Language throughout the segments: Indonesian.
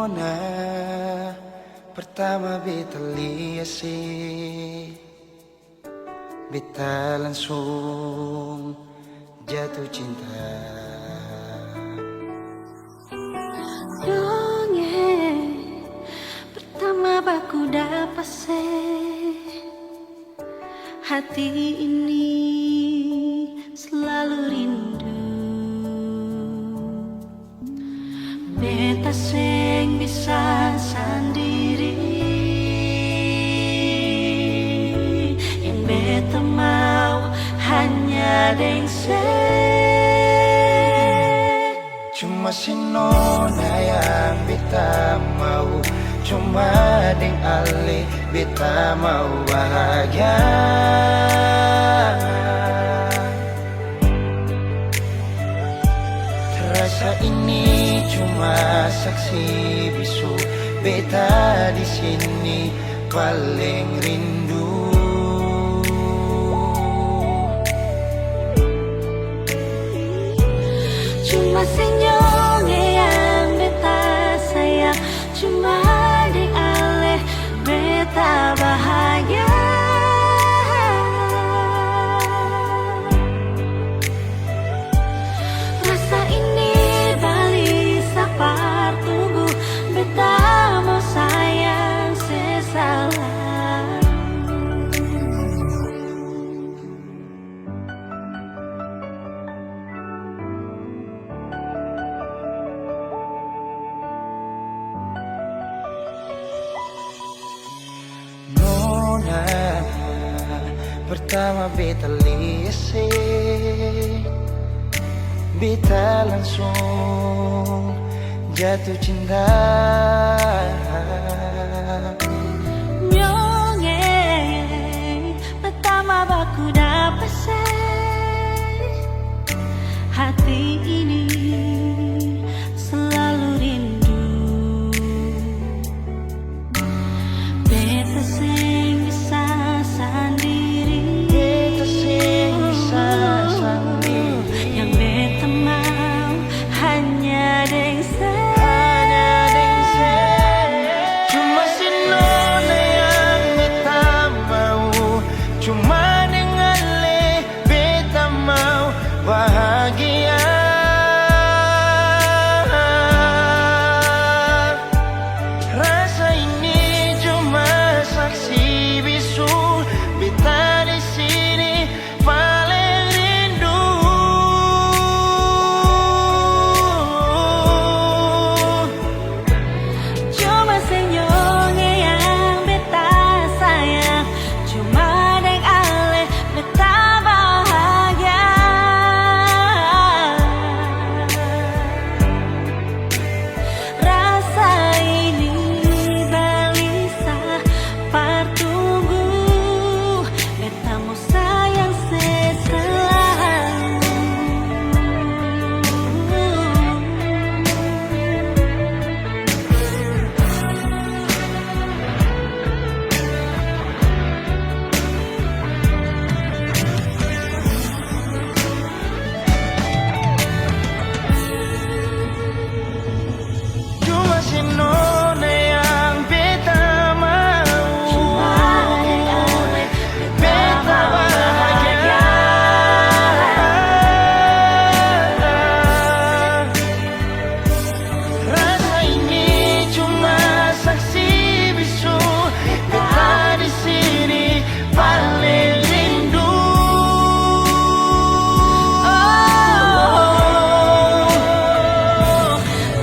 Nona pertama beta lihat sih, beta langsung jatuh cinta. Dongeng pertama baku dapat hati ini selalu rindu. Beta seng bisa sendiri, yang beta mau hanya deng Cuma si Nona yang beta mau, cuma deng Ale beta mau bahagia. Terasa ini cuma saksi bisu, beta di sini paling rindu. Cuma senyumnya yang beta sayang, cuma deng Ale beta bahagia. Rasa ini balik sapar tunggu, beta mau sayang sesalah. Nona pertama beta lihat sih, beta langsung jatuh cinta. Nyongeng pertama baku dapat hati ini selalu rindu. Beta seng bisa sendiri, Beta seng bisa sendiri, yang beta mau hanya deng cuma si Nona yang beta mau, cuma dengan Ale beta mau bahagia. Rasa ini cuma saksi bisu, beta di sini paling rindu. Cuma senyumnya yang beta sayang, cuma deng Ale beta bahagia. Rasa ini balisa partunggu, beta mau sayang seselalu. Cuma si Nona yang beta mau, Cuma deng Ale beta bahagia. Rasa ini cuma saksi bisu, beta di sini paling rindu.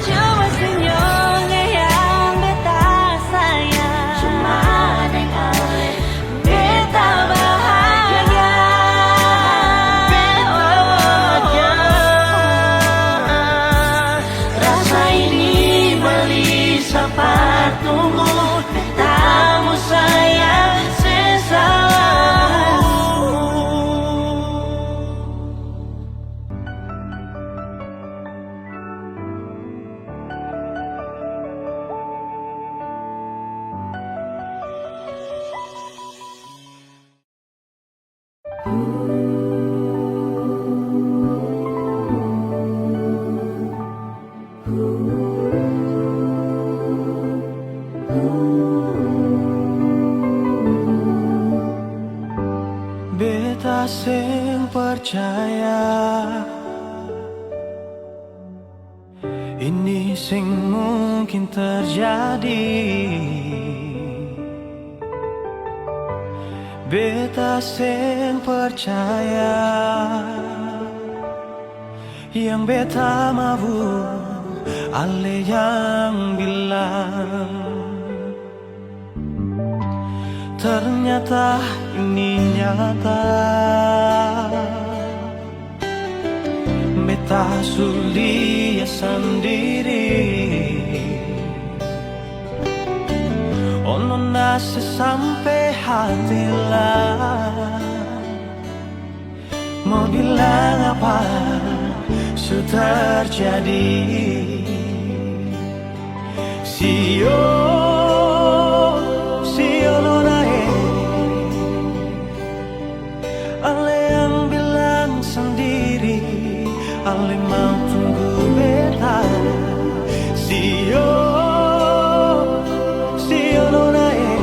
Cuma senyumnya yang beta sayang, cuma deng Ale beta bahagia. Rasa ini beli sapar tunggu, beta mau sayang sesalalu. beta sing percaya ini sing mungkin terjadi. Beta sing percaya yang beta mau, ale yang bilang. Ternyata ini nyata, beta sulia sendiri. Ono nasi sampai hati lah, mau bilang apa sudah terjadi. Sio nonae, ale yang bilang sendiri, ale mau tunggu beta. Sio nonae,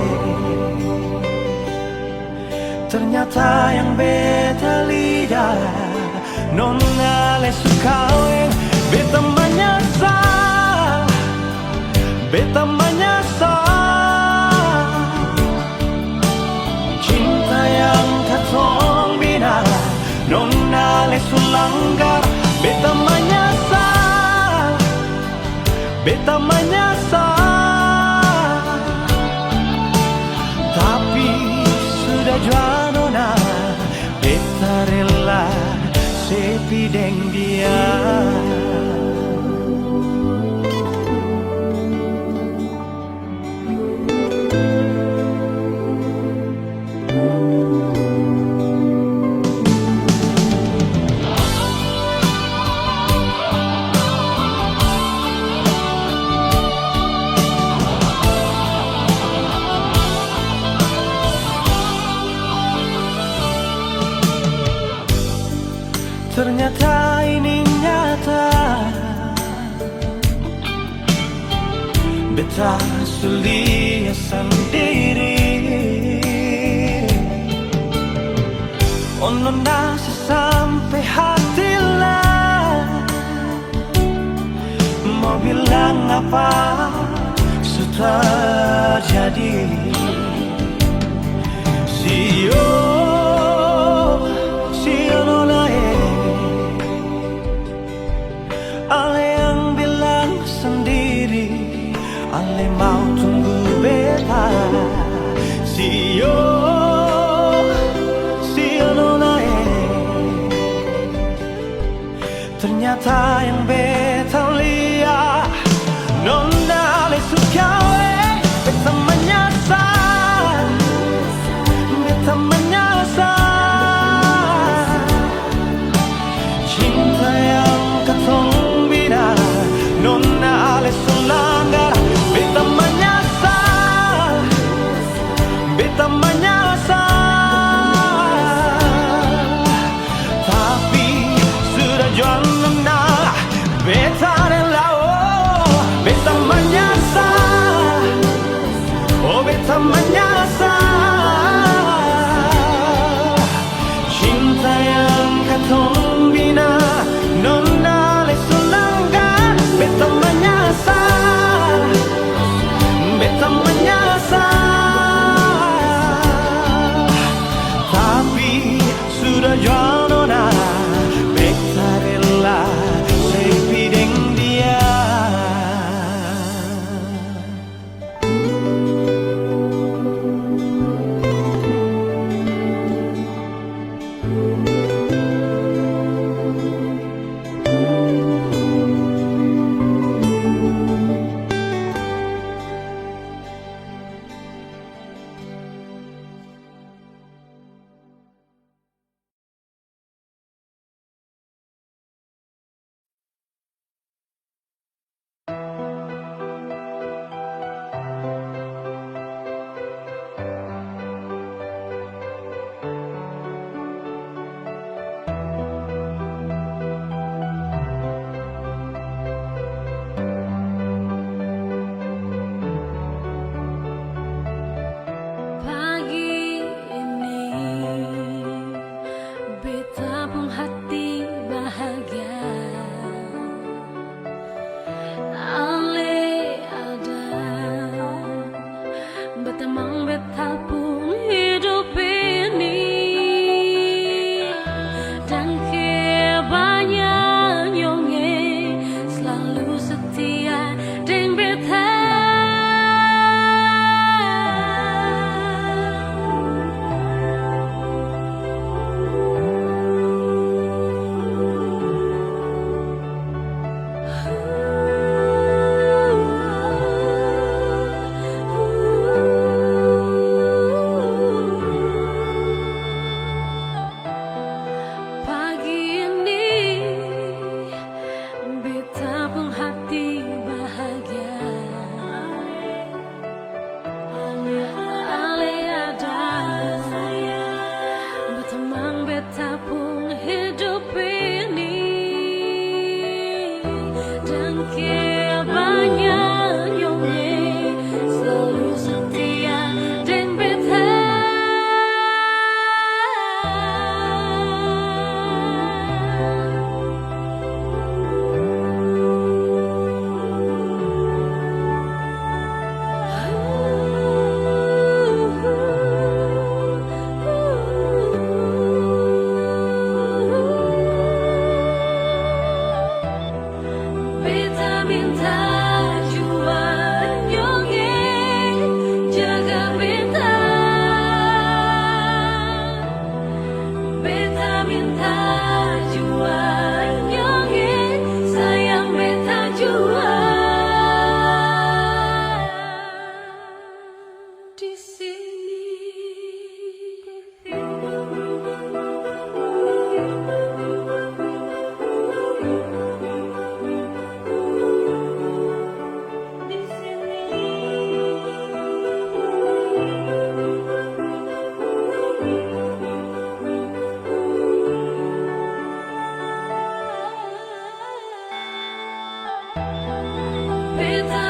ternyata yang beta lihat nona le sukaweng. Beta menyesal, beta menyesal, cinta yang katong bina nona le sulanggar. Beta menyesal, beta menyesal, tapi sudah jua nona, beta rela sepi deng dia. Ternyata ini nyata, beta sulia sendiri. Ono nasi sampai hati lah, mau bilang apa sudah terjadi. Sio nonae, ale yang bilang sendiri, ale mau tunggu beta. Sio nonae, ternyata yang beta lihat nona le sukawe. Beta menyesal, beta menyesal,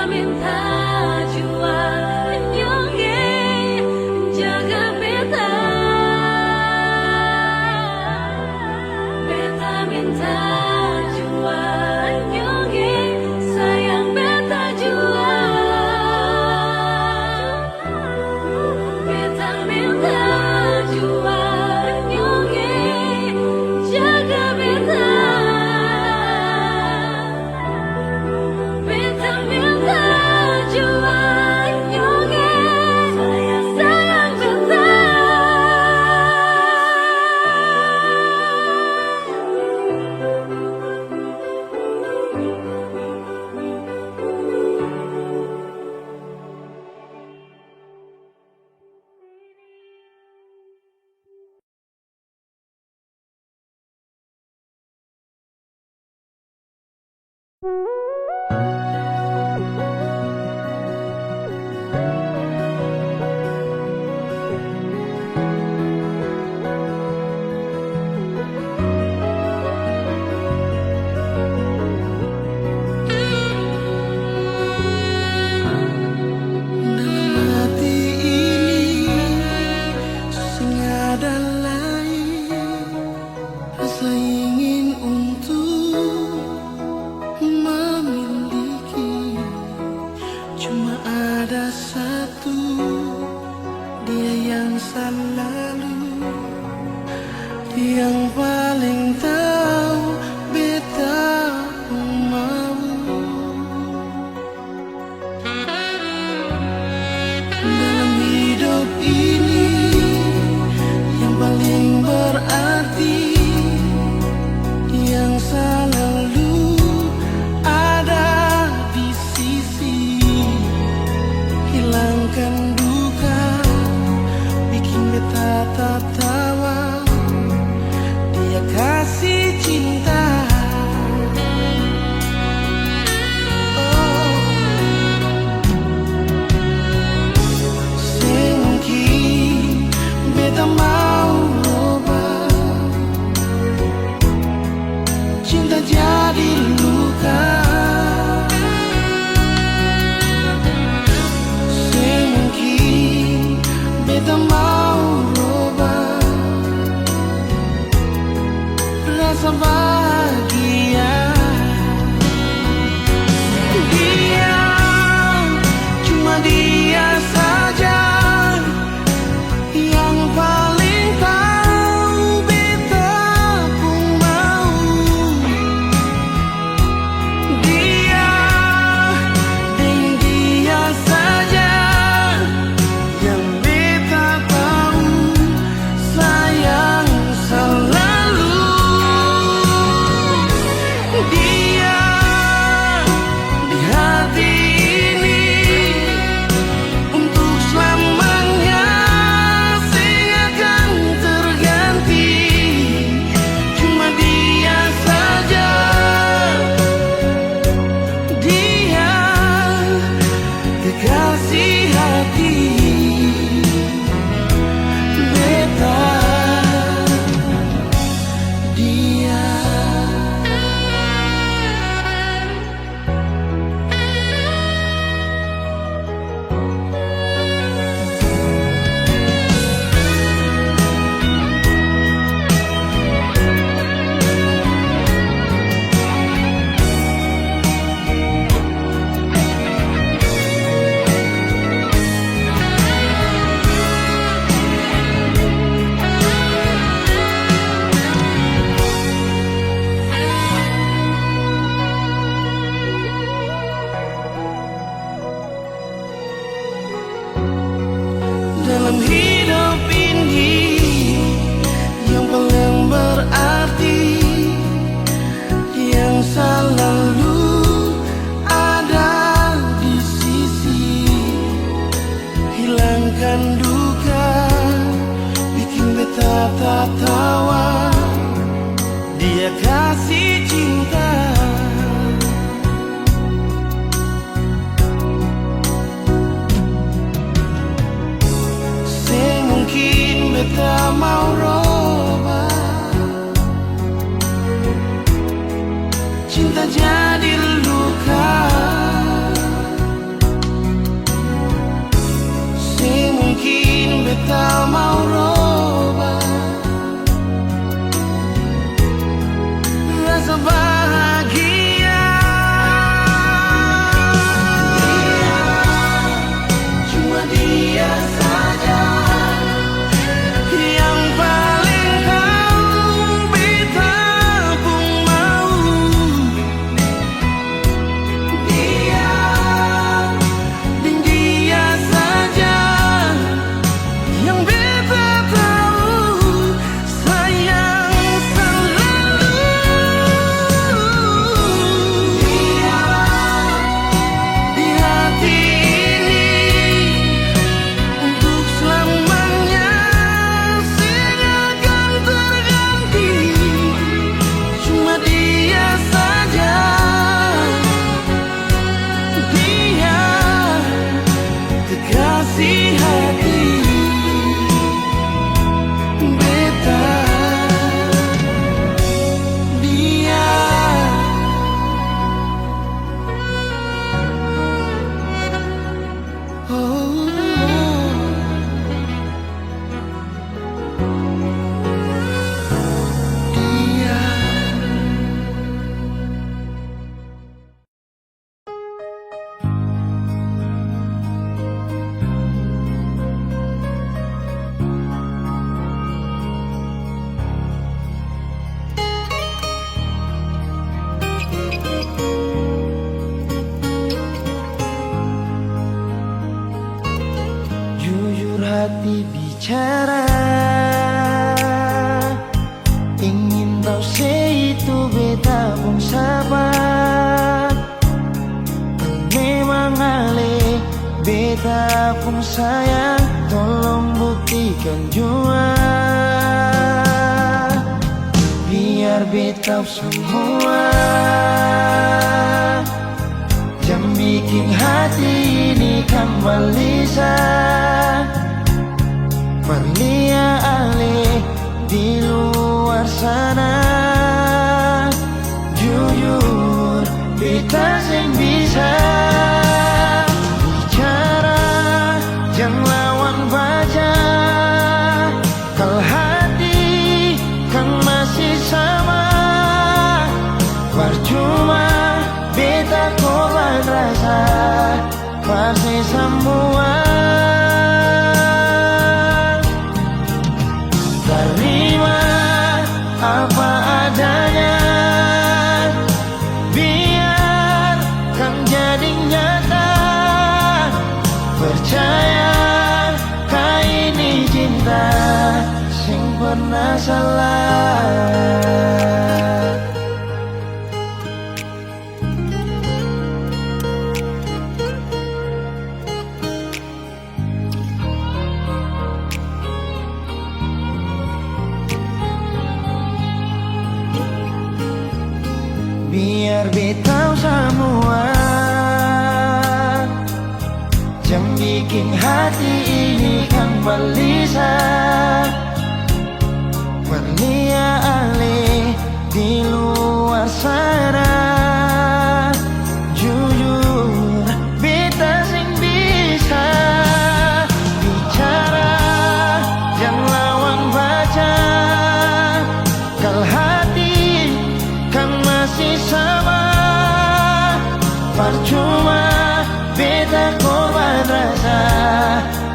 minta jua nyonge jaga beta. Beta minta jua nyonge sayang beta jua. Beta minta jua nyonge jaga beta. Beta minta jua nyonge sayang beta. Dalam hati ini sing ada lain rasa ingin untuk memiliki. Cuma ada satu, dia yang selalu, yang paling tahu beta mau. Dalam hidup ini yang paling berarti, yang selalu ada di sisi, hilangkan duka, bikin beta tertawa. Dia kasih cinta. Oh, sengki beta mau ubah cinta jadi luka. Sengki beta mau ubah rasa bahagia. Dia, cuma dia saja yang paling tahu beta pun mau. Dia, dan dia saja yang beta tahu sayang selalu. Dia di hati ini untuk selamanya sing akan terganti. Cuma dia saja, dia kekasih hati beta. Dia dalam hidup ini yang paling berarti, yang selalu ada di sisi, hilangkan duka, bikin beta tertawa. Dia kasih cinta. Say bicara, ingin tahu itu beta pun sabar. Memang ale beta pun sayang, tolong buktikan jua, biar beta semua yang bikin hati ini kembali Perlia ale di luar sana. Jujur beta sing bisa bicara, jangan lawan baca. Kalau hati kan masih sama, percuma beta korban rasa, pasti semua. Terima apa adanya, biar kan jadi nyata. Percaya kau ini cinta sing pernah salah. Biar beta semua yang bikin hati ini kan balisa. Perlia ale di luar sana. Jujur beta sing bisa bicara, jangan lawan baca. Kalau hati kan masih sama, percuma beta korban rasa,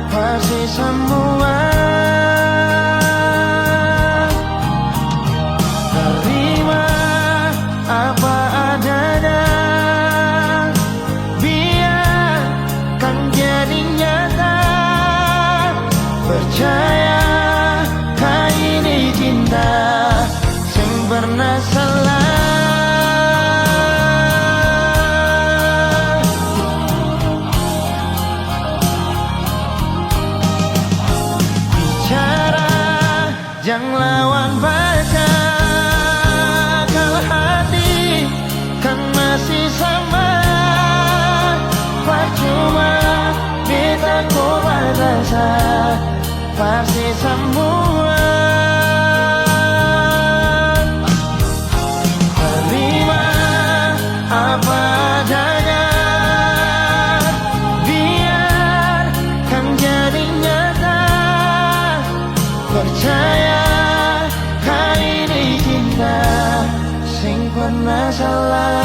pasti semua. Terima apa adanya, biar kan jadi nyata. Percaya kau ini cinta sing pernah salah. Jangan lawan baca, kalau hati kan masih sama, percuma beta korban rasa, pasti semua. Terima apa adanya, biar kan jadi nyata. Percaya kau ini cinta sing pernah salah.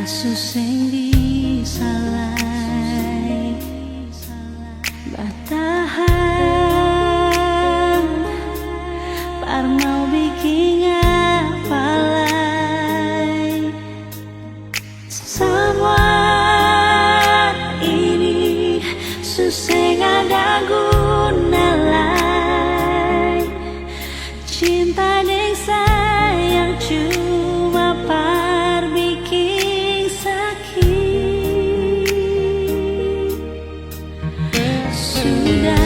suseng disalai batahan parmau bikin apalai semua ini suseng ada guna lai cinta yang sayang cuma par bikin sakit sudah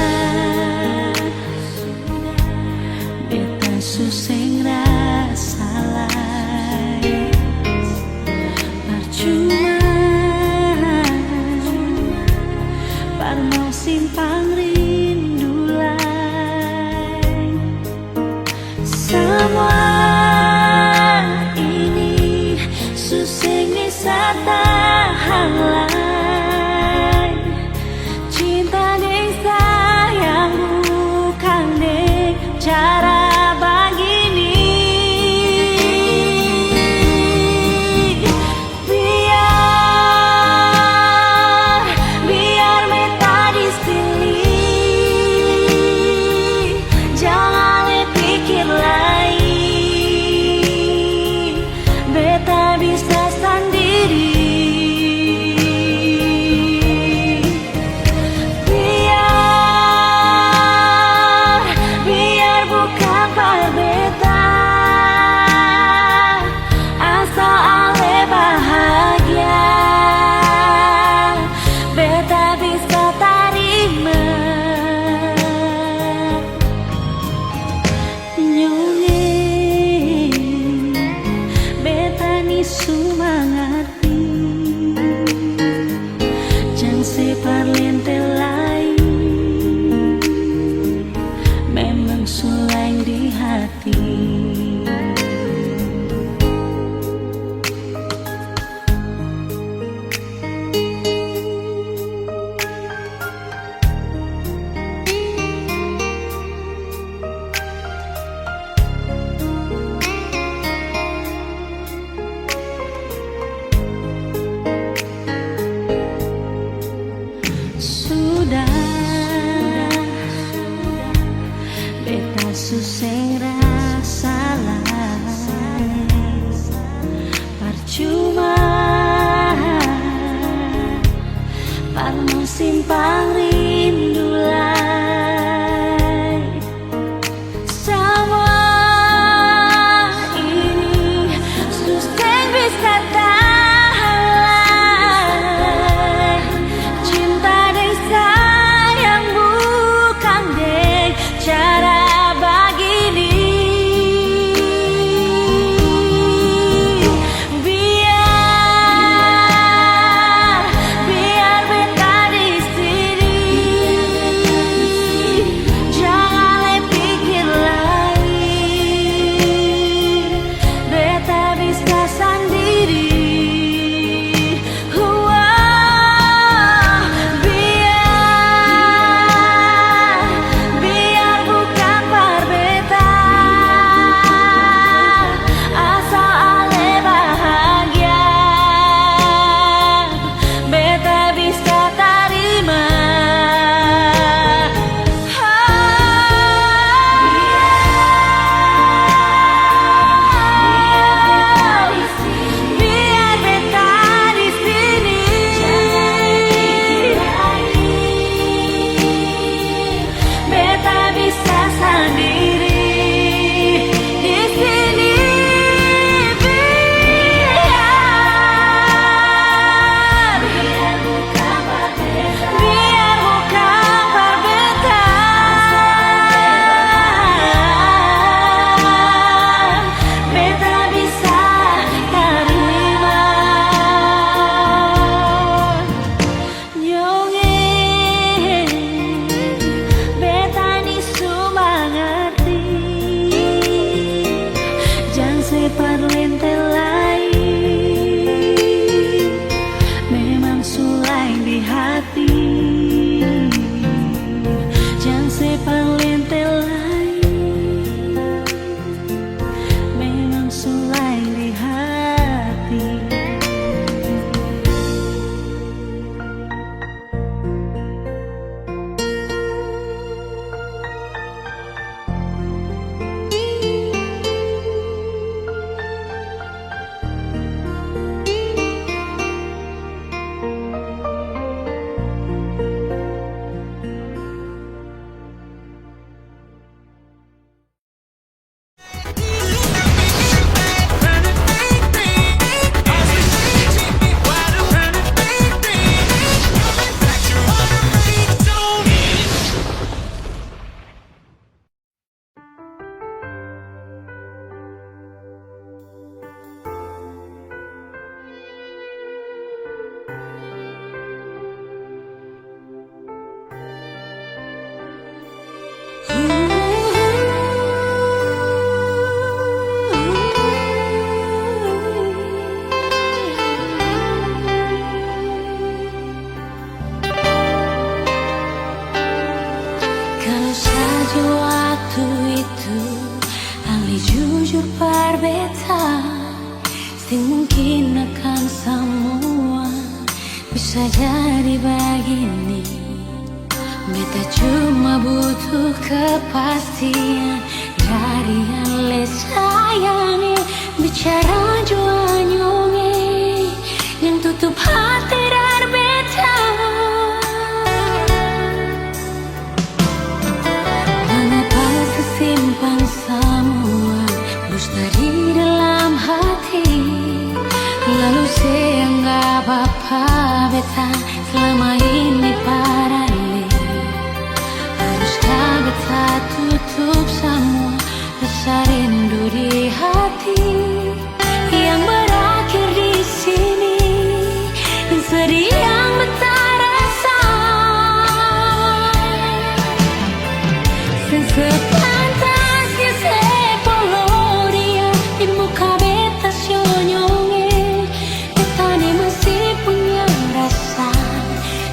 sing rasa lain percuma parno simpang rindu lai semua ini susah bisa tahan cinta dan sayang bukan deh cara mungkin akan semua bisa jadi begini. Beta cuma butuh kepastian dari yang sayangi. Bicara juanyonge yang tutup hati dari beta. Mengapa sesimpan semua bus dari dalam hati. Lalu seanggap apa beta selama ini parali. Haruskah beta tutup semua rasa rindu di hati yang berakhir di sini, dan sedih yang beta rasa. Sepantasnya sepuluh dia di muka beta sionyonge. Beta ni masih punya rasa,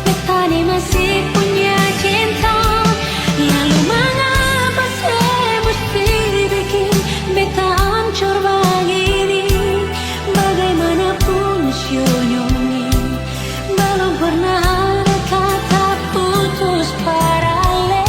beta ni masih punya cinta. Lalu mengapa saya mesti bikin beta hancur begini? Bagaimanapun sionyonge belum pernah ada kata putus paralel.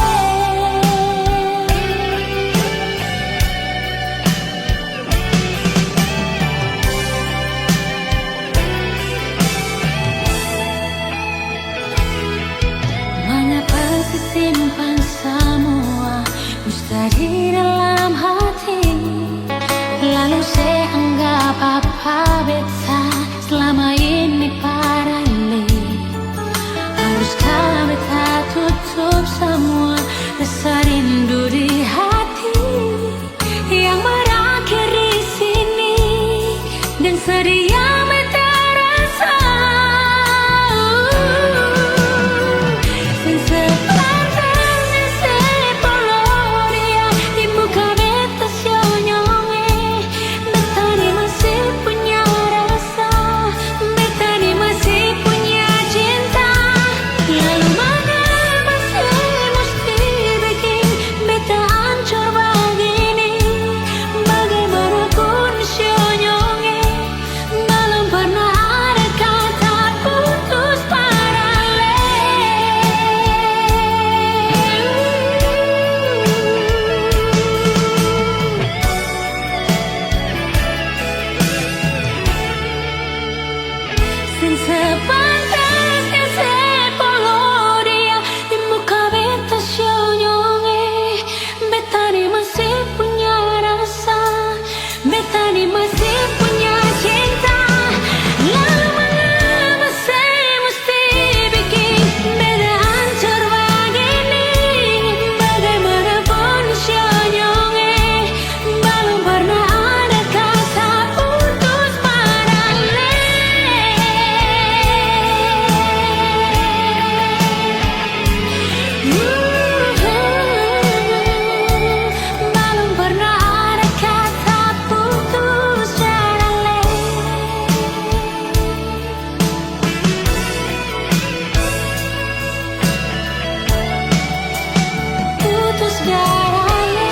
sejarahnya.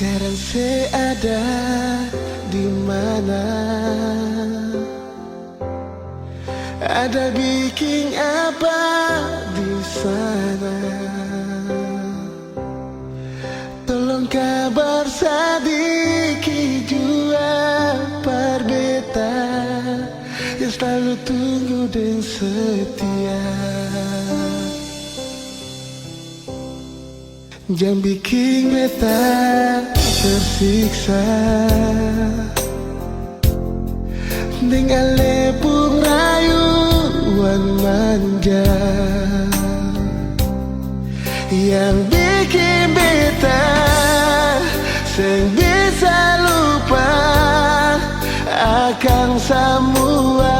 Sekarang saya ada di mana? Ada bikin apa di sana? Tolong kabar sedikit jua perbeta yang selalu tunggu dan setia. Jangan bikin beta tersiksa dengan lepung rayuan manja yang bikin beta seng bisa lupa akan semua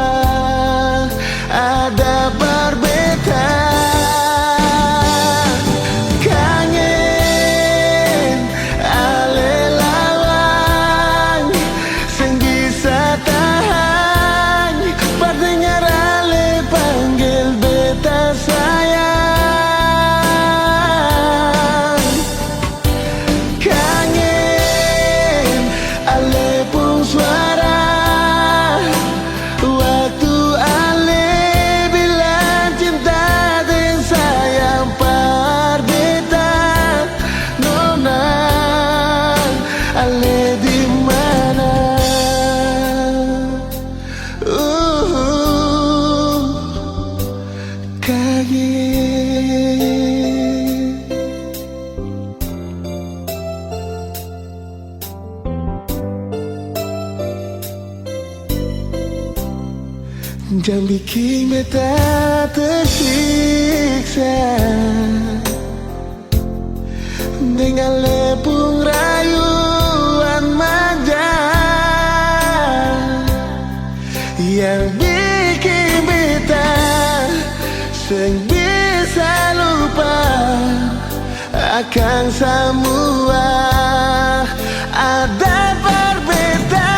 ada berbeda. Jangan bikin beta tersiksa dengan lepung rayuan manja yang bikin beta seng bisa lupa akan semua ada berbeda.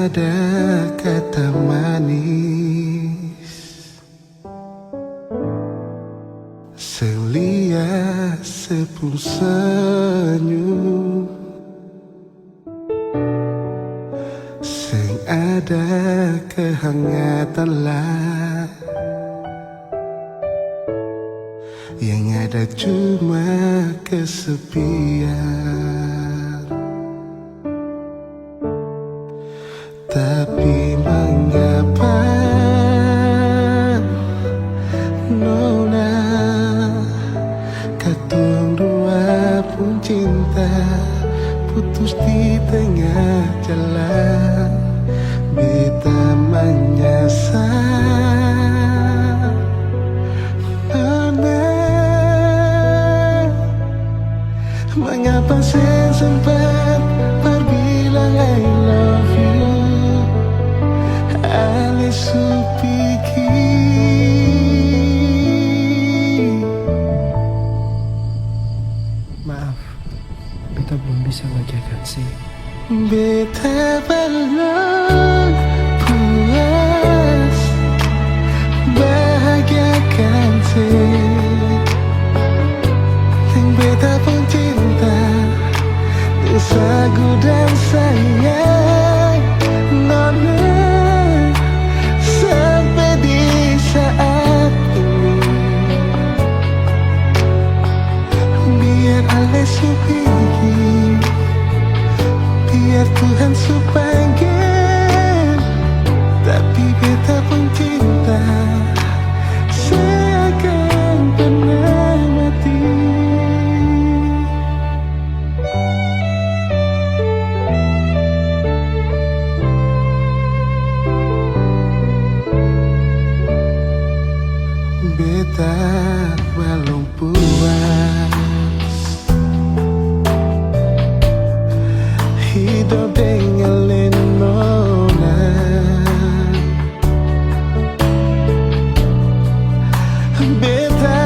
ada kata manis, selia sepung senyum, sing ada kehangatan lah, yang ada cuma kesepian. Tapi mengapa Nona katong dua pun cinta putus di tengah jalan, beta menyesal. Nona, mengapa saya sempat berbilang I love you, ale supiki. Maaf, beta belum bisa bahagiakan sih. Beta belum puas bahagiakan sih, yang beta pun cinta, yang sagu dan sayang. Nona, sampai di saat ini, biar ale supiki, biar Tuhan supanggil, tapi beta pun cinta seakan pernah mati. Beta belum puas hidup dengan Nona, beta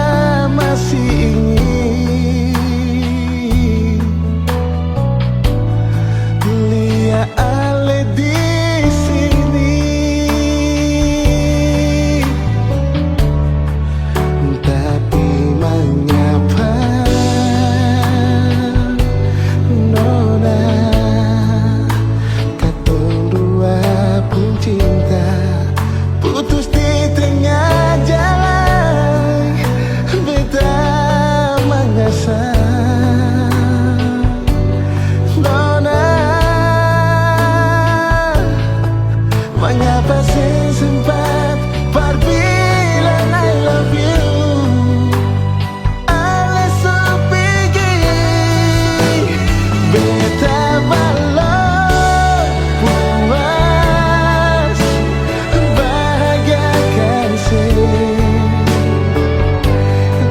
masih ingin lihat ale di sini, tapi mengapa Nona katong dua pun cinta putus di tengah jalan, beta menyesal. Nona, mengapa saya sempat berbilang I love you, ale supiki. Beta belum puas bahagiakan sih,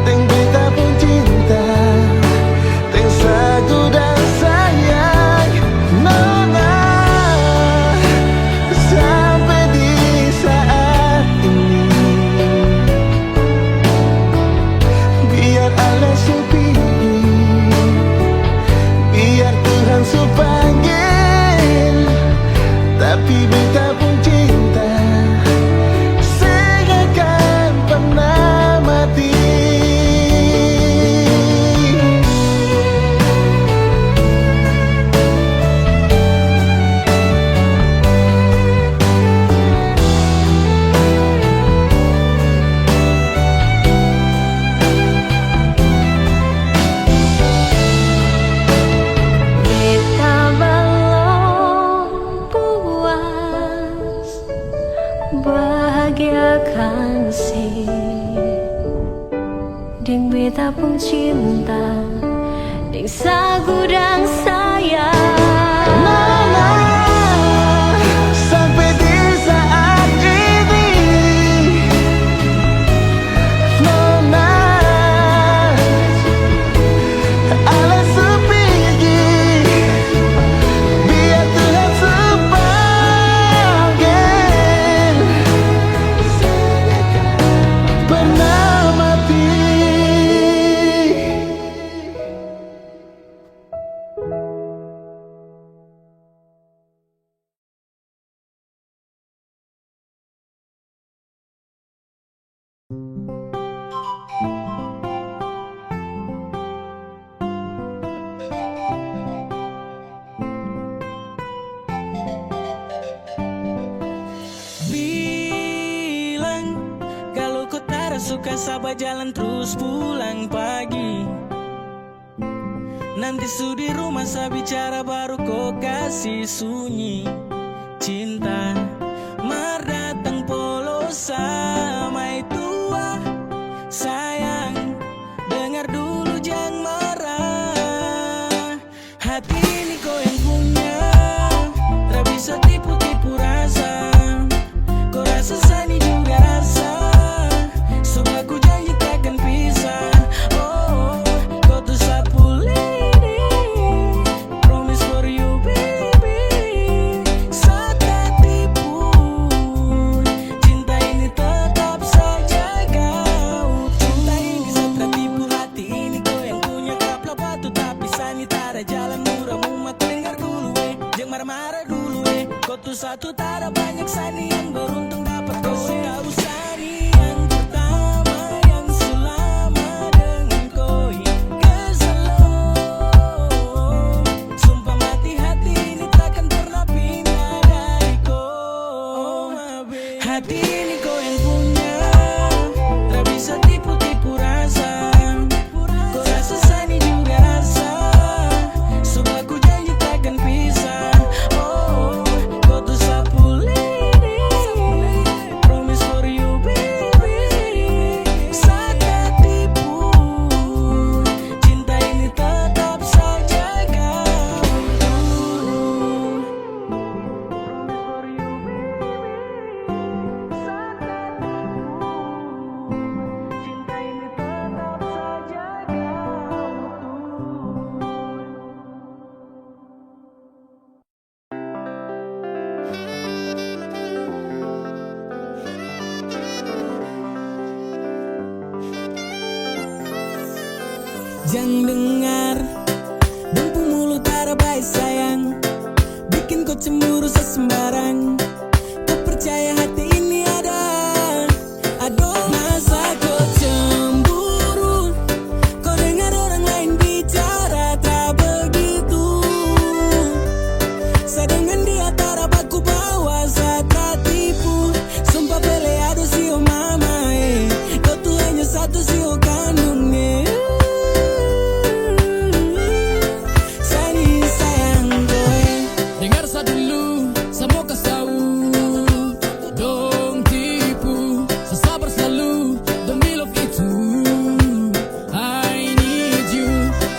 teng beta pun cinta, teng sagu dan sayang. Nona, sampai di saat ini, biar ale supiki, biar Tuhan supanggil, tapi beta pun cinta seakan pernah mati. Beta belum puas bahagiakan si, ding beta pun cinta, ding sagu dan sayang. Nona, sampai di saat ini, Nona, ale supiki, biar Tuhan supanggil, pernah mati. suka sabar jalan terus pulang pagi. Nanti su di rumah saya bicara baru kau kasih sunyi. Cinta mar datang polos sama tua. Sayang dengar dulu jangan marah. Hati ini kau yang punya, tak bisa tipu-tipu rasa. Kau rasa sani juga rasa. So aku janji takkan pisah. Oh, kau tuh sapu lady, promise for you baby. Saat tak tipu, cinta ini tetap saja kau. Cinta ini saat tak tipu, hati ini kau yang punya. Kapla batu tapi sani tak ada jalan murah. Mumat dengar dulu jangan marah-marah dulu kau tuh satu tak ada banyak sani yang beruntung dapat kau. Tahu sani yang pertama yang selama dengan kau keselong. Sumpah mati hati ini takkan pernah pindah dari kau. Hati ini kau yang punya, tak bisa tipu-tipu rasa. Kau rasa sani juga rasa. So aku janji takkan pisah. Oh, kau tuh sapu lady, promise for you baby. Saat tak tipu, cinta ini tetap saja kau. Promise for you baby. Saat tak tipu, cinta ini tetap saja Jangan dengar bumbu mulut tak baik sayang, bikin kau cemburu sesembarang. Kau percaya hati ini ada. Aduh, masa kau cemburu? Kau dengar orang lain bicara tak begitu. Saya dengan dia tak dapat ku bawa saat tak tipu. Sumpah pele aduh si oh mama kau tuh hanya satu si oh kandung Sani sayang gue. Dengar sa dulu, semua kau tahu. Dong tipu, sesabar selalu demi love itu. I need you.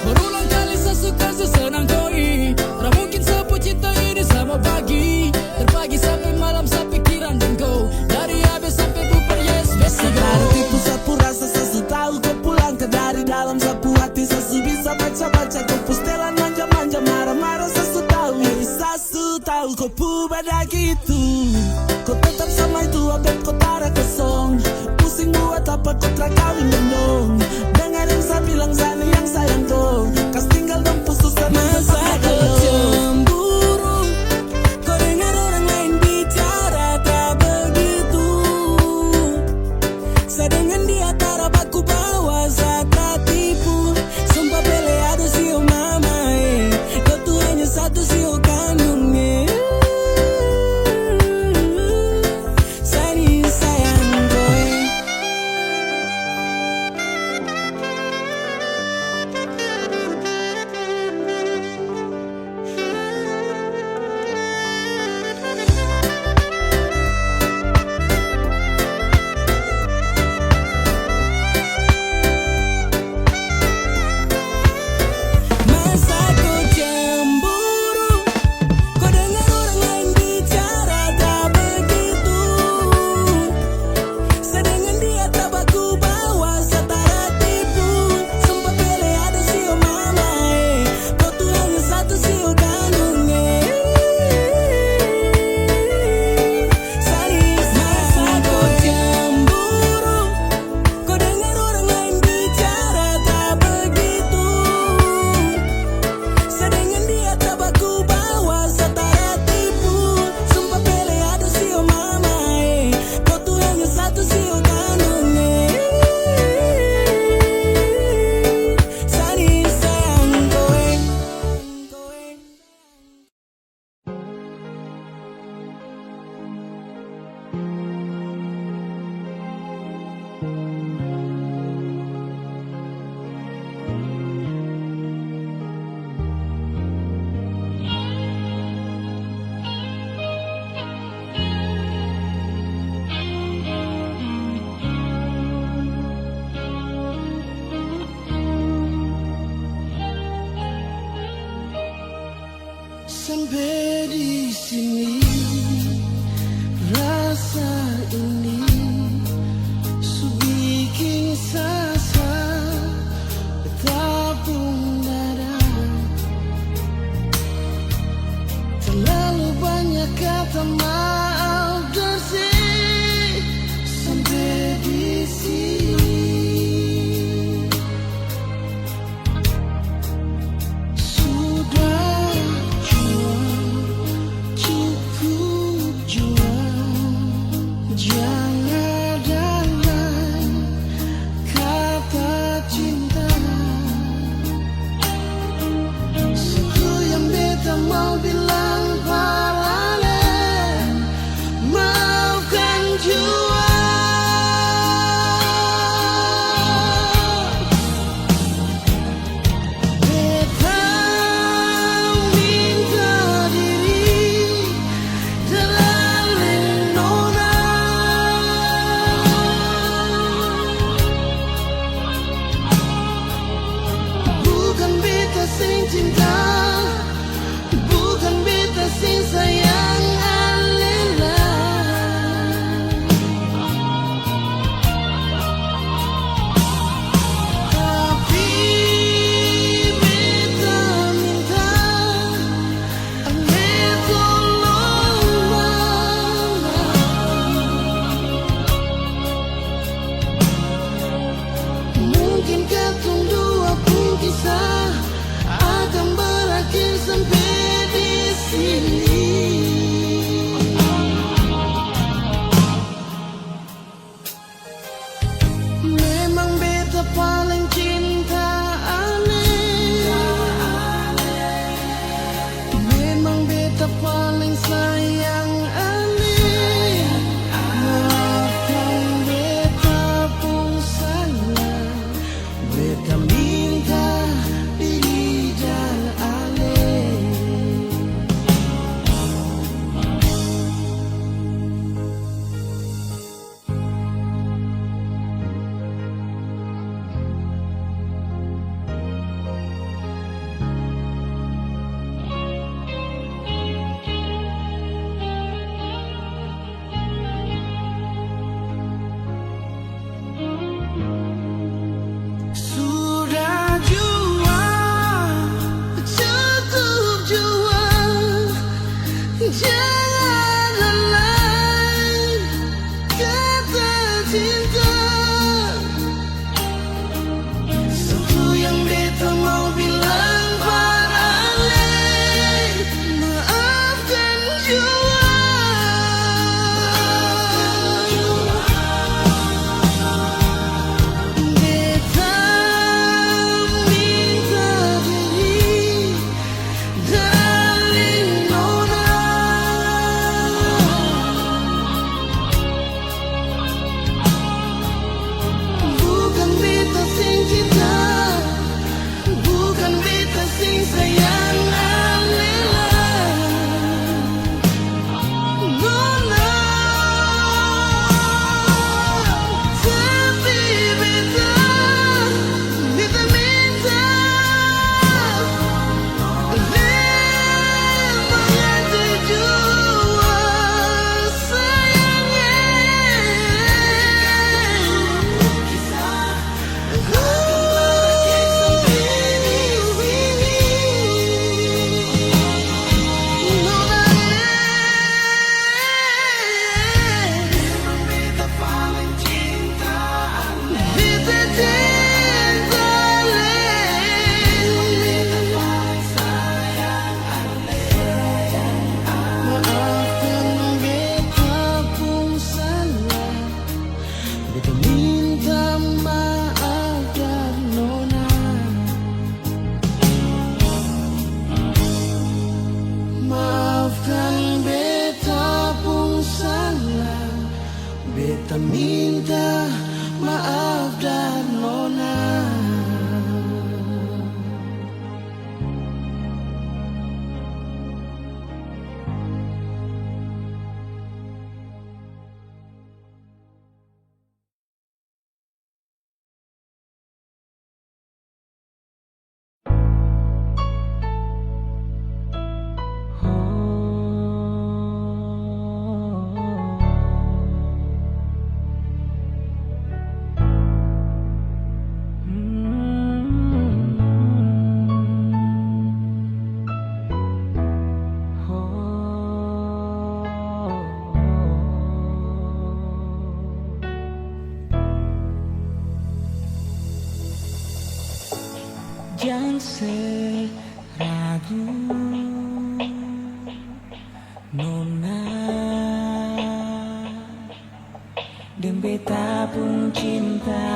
Berulang kali saya suka sesenang koi. Tak mungkin sepuh cinta ini sama pagi. Terpagi sampai malam saya pikiran dan kau. Dari habis sampai bubar yes best to go. Ada tipu sapu rasa sesu tahu kau pulang ke dari dalam sapu hati sesu bisa baca-baca kau pustelan manja-manja marah-marah sesu tahu. Sesu tahu kau pada gitu. Kau tetap sama itu abet kau tara kosong. Pusing buat apa kau tak kawin dong. Dengar yang saya bilang sana yang sayang kau. Kas tinggal dong pusus dan masa kau cemburu. Kau dengar orang lain bicara tak begitu. Saya dengan dia tak dapat ku bawa saat tak tipu. Sumpah pele aduh si oh mama kau tuh hanya satu si oh kandung sampai di sini. Rasa ini bikin sasa betapun dada. Terlalu banyak kata maaf dan sampai di sini. Sudah jual cinta Jangan seragu Nona Dan beta pun cinta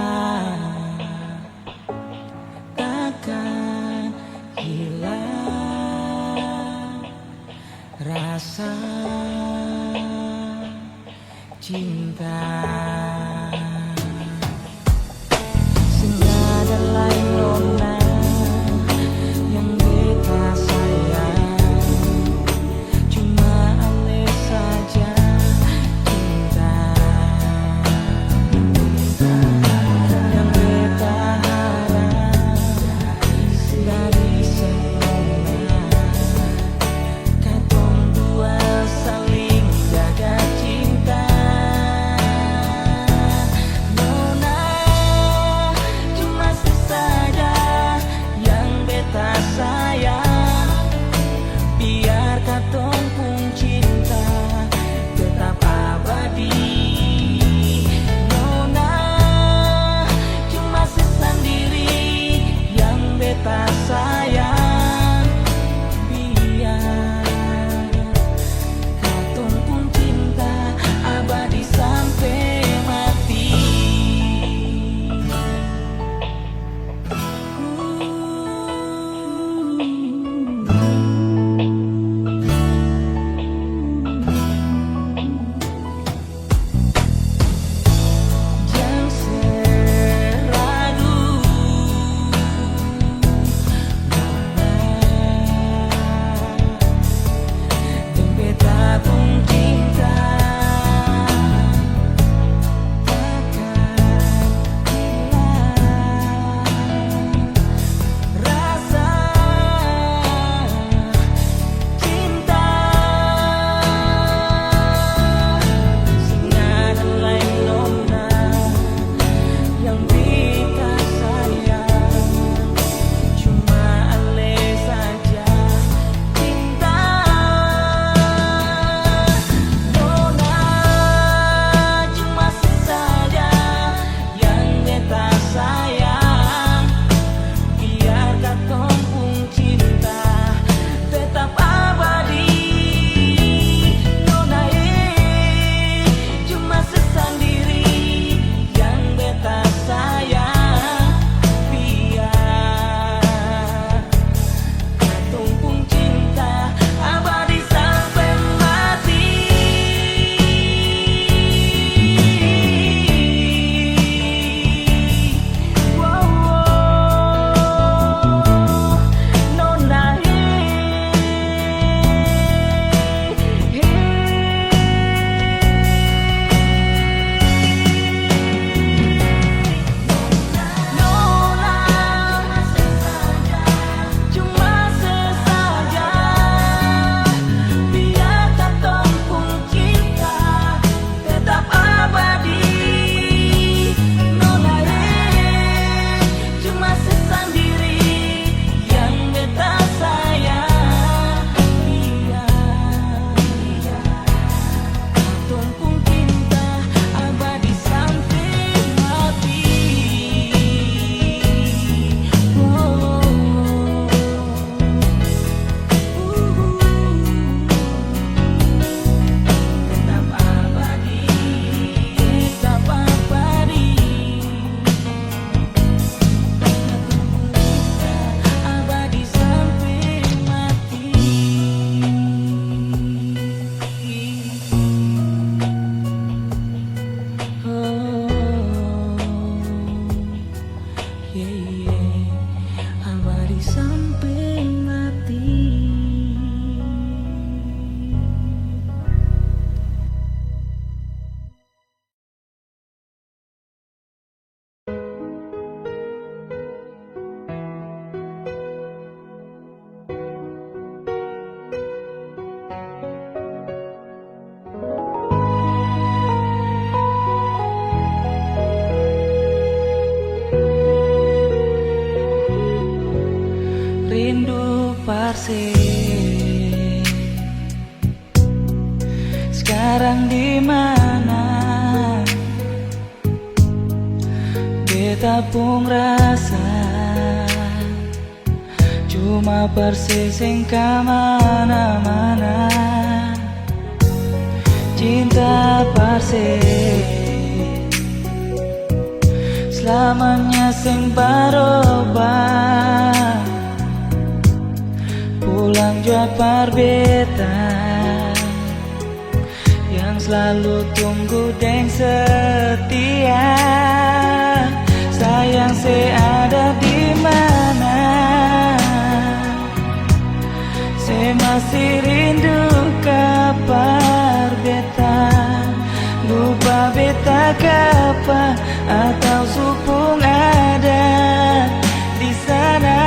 takkan hilang rasa cinta. Senada lain nona yang beta sayang, cuma ale saja cinta yang beta harap dari semua. Katong dua saling jaga cinta. Nona cuma sesaja yang beta sayang, biar katong pun cinta tetap abadi. Nona cuma sesendiri yang beta sayang, biar katong pun cinta abadi sampai mati. Jangan seragu dan beta pun cinta takkan hilang rasa cinta. Senada lain nona yang beta sayang, cuma ale saja cinta. Nona cuma sesaja yang beta sayang, biar katong pun cinta tetap abadi. Nona cuma sesendiri yang beta sayang, biar katong pun cinta abadi sampai mati. Wow, Nona Nona cuma sesaja, biar katong pun cinta tetap abadi. Nona cuma sesendiri yang beta sayang, biar katong pun cinta abadi sampai mati. Tetap abadi, tetap abadi. Abadi sampai mati. Abadi sampai mati. Rindu parse sekarang di mana? Beta pun rasa persis sing kamana-mana. Cinta persis selamanya sing barobah. Pulang jua perbetan yang selalu tunggu dan setia. Sayang ada di mana? Saya masih rindu kabar beta. Lupa beta kapa atau supung ada di sana.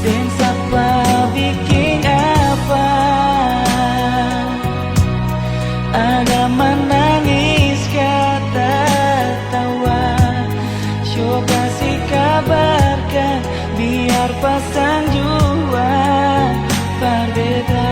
Dan siapa bikin apa? Ada menangis kata tawa. Syok kasih kabarkan biar pasang jua berbeda.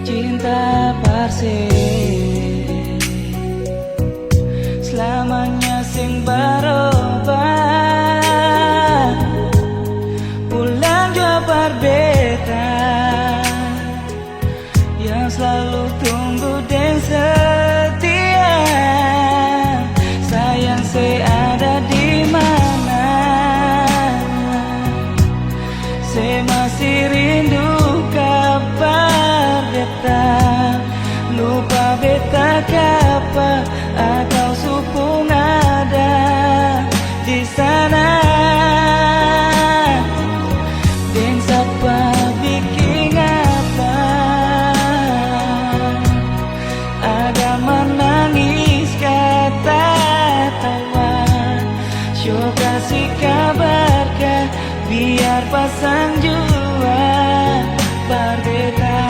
Cinta persis selamanya sing barobah. Pulang jua berbeda yang selalu tunggu dan setia. Sayang ada di mana? Saya masih rindu kabar beta. Lupa beta kapa atau supung ada di sana. Dan siapa bikin apa? Ada menangis kata tawa. Syok kasih kabarkan biar pasang jua berbeda.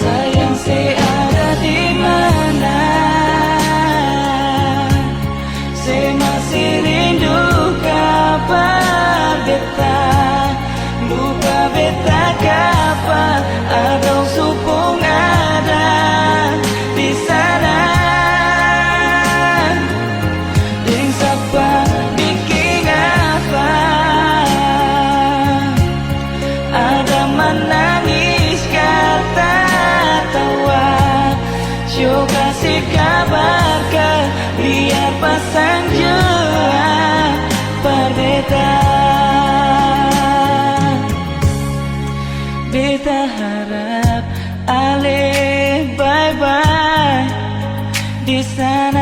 Sayang ada di mana? Saya masih rindu kabar beta. Lupa beta kapa atau supung ada di sana. Dan siapa bikin apa? Ada menangis kata tawa. Syok kasih kabarkan biar pasang jua berbeda. Beta harap ale bye-bye di sana.